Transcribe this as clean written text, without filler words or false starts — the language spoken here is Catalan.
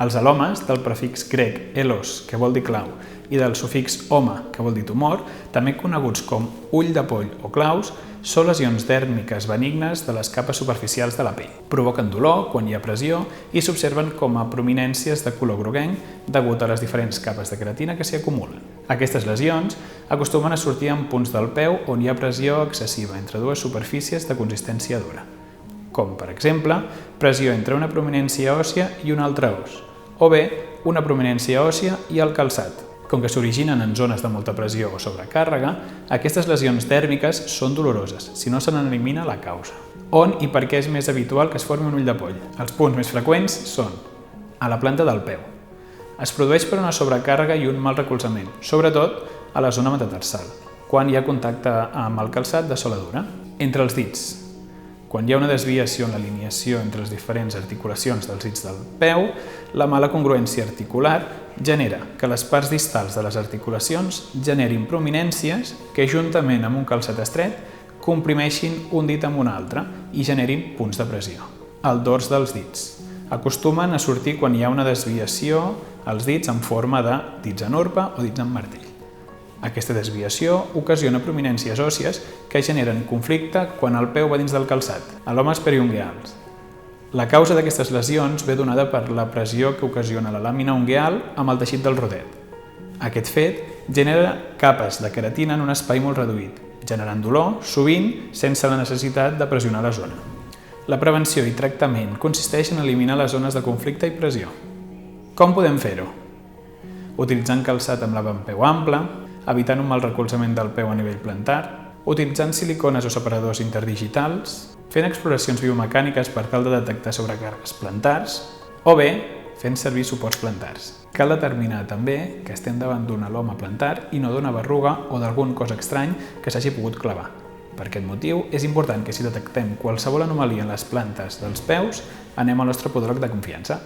Els alomes, del prefix grec elos, que vol dir clau, i del sufix oma, que vol dir tumor, també coneguts com ull de poll o claus, són lesions dèrmiques benignes de les capes superficials de la pell. Provoquen dolor quan hi ha pressió i s'observen com a prominències de color groguenc degut a les diferents capes de queratina que s'hi acumulen. Aquestes lesions acostumen a sortir en punts del peu on hi ha pressió excessiva entre dues superfícies de consistència dura, com, per exemple, pressió entre una prominència òssia i un altre os, o bé una prominència òssia i el calçat. Com que s'originen en zones de molta pressió o sobrecàrrega, aquestes lesions dèrmiques són doloroses si no se n'elimina la causa. On i per què és més habitual que es formi un ull de poll? Els punts més freqüents són a la planta del peu. Es produeix per una sobrecàrrega i un mal recolzament, sobretot a la zona metatarsal, quan hi ha contacte amb el calçat de sola dura. Entre els dits. Quan hi ha una desviació en l'alineació entre les diferents articulacions dels dits del peu, la mala congruència articular genera que les parts distals de les articulacions generin prominències que, juntament amb un calçat estret, comprimeixin un dit amb un altre i generin punts de pressió. El dors dels dits. Acostumen a sortir quan hi ha una desviació als dits en forma de dits en urpa o dits en martell. Aquesta desviació ocasiona prominències òssies que generen conflicte quan el peu va dins del calçat, alomes periungueals. La causa d'aquestes lesions ve donada per la pressió que ocasiona la làmina ungueal amb el teixit del rodet. Aquest fet genera capes de queratina en un espai molt reduït, generant dolor, sovint sense la necessitat de pressionar la zona. La prevenció i tractament consisteix en eliminar les zones de conflicte i pressió. Com podem fer-ho? Utilitzant calçat amb l'avantpeu ample, evitant un mal recolzament del peu a nivell plantar, utilitzant silicones o separadors interdigitals, fent exploracions biomecàniques per tal de detectar sobrecàrregues plantars, o bé fent servir suports plantars. Cal determinar també que estem davant d'un aloma plantar i no d'una berruga o d'algun cos estrany que s'hagi pogut clavar. Per aquest motiu, és important que si detectem qualsevol anomalia en les plantes dels peus, anem al nostre podòleg de confiança.